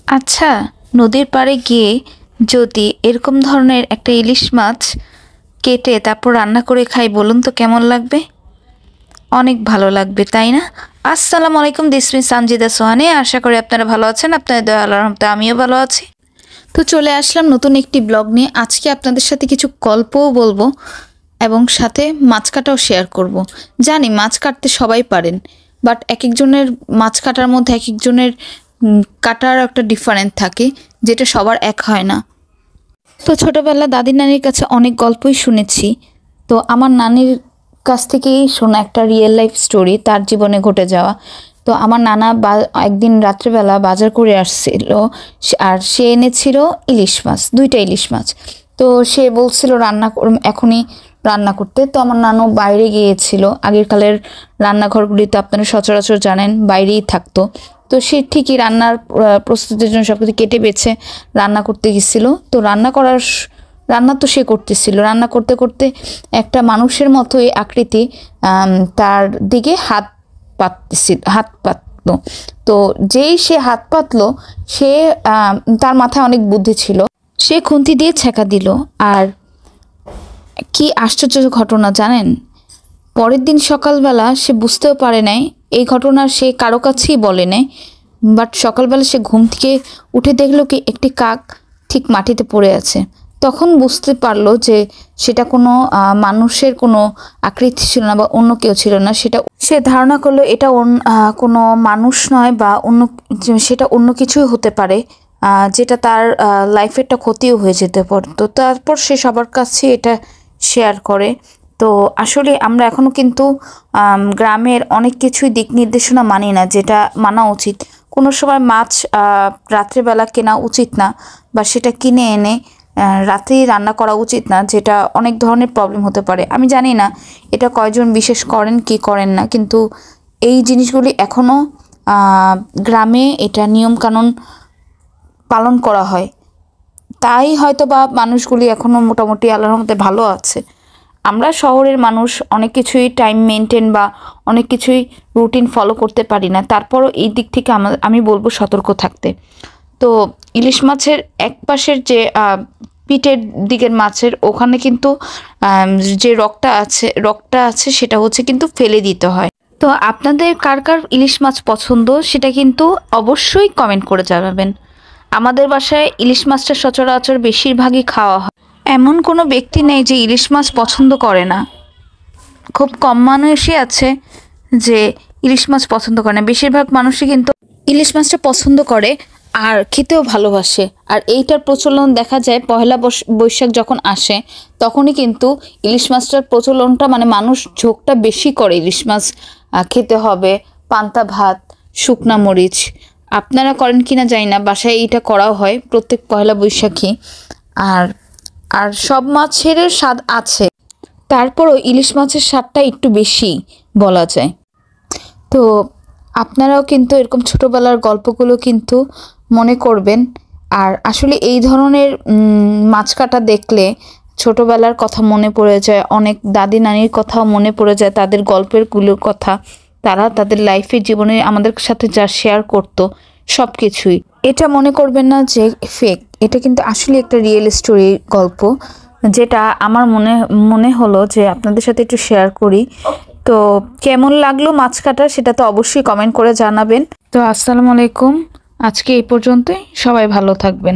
আচ্ছা, নদীর পাড়ে গিয়ে যদি এরকম ধরনের একটা ইলিশ মাছ কেটে তারপর রান্না করে খাই, বলুন তো কেমন লাগবে? অনেক ভালো লাগবে, তাই না? আসসালামু আলাইকুম, দিস মিস সানজিদা সোহানি। আশা করি আপনারা ভালো আছেন। আপনাদের দয়া আল্লাহর রহমতে আমিও ভালো আছি। তো চলে আসলাম নতুন একটি ব্লগ নিয়ে। আজকে আপনাদের সাথে কিছু গল্পও বলবো এবং সাথে মাছ কাটাও শেয়ার করব। জানি মাছ কাটতে সবাই পারেন, বাট এক একজনের মাছ কাটার মধ্যে এক একজনের কাটার একটা ডিফারেন্ট থাকে, যেটা সবার এক হয় না। তো ছোটোবেলা দাদি নানির কাছে অনেক গল্পই শুনেছি। তো আমার নানির কাছ থেকেই শোনা একটা রিয়েল লাইফ স্টোরি, তার জীবনে ঘটে যাওয়া। তো আমার নানা একদিন রাত্রেবেলা বাজার করে আসছিল, আর সে এনেছিল ইলিশ মাছ, 2টা ইলিশ মাছ। তো সে বলছিল এখনই রান্না করতে। তো আমার নানু বাইরে গিয়েছিল। আগের কালের রান্নাঘরগুলি তো আপনারা সচরাচর জানেন বাইরেই থাকতো। তো সে ঠিকই রান্নার প্রস্তুতির জন্য সব কিছু কেটে বেছে রান্না করতে গেছিলো। তো রান্না তো সে করতেছিল, রান্না করতে করতে একটা মানুষের মতোই আকৃতি তার দিকে হাত পাতলো। তো যেই সে হাত পাতলো, সে তার মাথায় অনেক বুদ্ধি ছিল, সে খুন্তি দিয়ে ছেঁকা দিল। আর কি আশ্চর্য ঘটনা জানেন, পরের দিন সকালবেলা সে বুঝতেও পারে নাই এই ঘটনা, সে কারো কাছেই বলে নাই। বাট সকালবেলা সে ঘুম থেকে উঠে দেখলো কি একটি কাক ঠিক মাটিতে পড়ে আছে। তখন বুঝতে পারলো যে সেটা কোনো মানুষের কোনো আকৃতি ছিল না বা অন্য কেউ ছিল না। সে ধারণা করলো এটা কোনো মানুষ নয় বা সেটা অন্য কিছুই হতে পারে, যেটা তার লাইফে একটা ক্ষতিও হয়ে যেতে পারতো। তারপর সে সবার কাছে এটা শেয়ার করে। তো আসলে আমরা এখনও কিন্তু গ্রামের অনেক কিছুই দিক নির্দেশনা মানি না, যেটা মানা উচিত। কোনো সময় মাছ রাত্রেবেলা কেনা উচিত না, বা সেটা কিনে এনে রাতেই রান্না করা উচিত না, যেটা অনেক ধরনের প্রবলেম হতে পারে। আমি জানি না এটা কয়জন বিশেষ করেন কি করেন না, কিন্তু এই জিনিসগুলি এখনও গ্রামে এটা নিয়মকানুন পালন করা হয়। তাই হয়তো বা মানুষগুলি এখনও মোটামুটি আল্লাহর রহমতে ভালো আছে। আমরা শহরের মানুষ অনেক কিছুই টাইম মেনটেন বা অনেক কিছুই রুটিন ফলো করতে পারি না। তারপরও এই দিক থেকে আমি বলবো সতর্ক থাকতে। তো ইলিশ মাছের এক পাশের যে পিঠের দিকের মাছের ওখানে কিন্তু যে রগটা আছে সেটা হচ্ছে কিন্তু ফেলে দিতে হয়। তো আপনাদের কার কার ইলিশ মাছ পছন্দ সেটা কিন্তু অবশ্যই কমেন্ট করে জানাবেন। আমাদের বাসায় ইলিশ মাছটা সচরাচর বেশিরভাগই খাওয়া হয়। এমন কোনো ব্যক্তি নেই যে ইলিশ মাছ পছন্দ করে না। খুব কম মানুষই আছে যে ইলিশ মাছ পছন্দ করে না। বেশিরভাগ মানুষই কিন্তু ইলিশ মাছটা পছন্দ করে আর খেতেও ভালোবাসে। আর এইটার প্রচলন দেখা যায় পহেলা বৈশাখ যখন আসে, তখনই কিন্তু ইলিশ মাছটার প্রচলনটা, মানে মানুষ ঝোঁকটা বেশি করে ইলিশ মাছ খেতে হবে, পান্তা ভাত, শুকনা মরিচ। আপনারা করেন কিনা জানি না, বাসায় এইটা করাও হয় প্রত্যেক পহেলা বৈশাখী। আর আর সব মাছের স্বাদ আছে, তারপরও ইলিশ মাছের স্বাদটা একটু বেশি বলা যায়। তো আপনারাও কিন্তু এরকম ছোটোবেলার গল্পগুলো কিন্তু মনে করবেন। আর আসলে এই ধরনের মাছ কাটা দেখলে ছোটোবেলার কথা মনে পড়ে যায়, অনেক দাদি নানির কথাও মনে পড়ে যায়, তাদের গল্পেরগুলোর কথা, তারা তাদের লাইফের জীবনে আমাদের সাথে যা শেয়ার করতো সব কিছুই। এটা মনে করবেন না যে ফেক, এটা কিন্তু আসলে একটা রিয়েল স্টোরি গল্প, যেটা আমার মনে হলো যে আপনাদের সাথে একটু শেয়ার করি। তো কেমন লাগলো মাছ কাটা সেটা তো অবশ্যই কমেন্ট করে জানাবেন। তো আসসালামু আলাইকুম, আজকে এই পর্যন্তই। সবাই ভালো থাকবেন।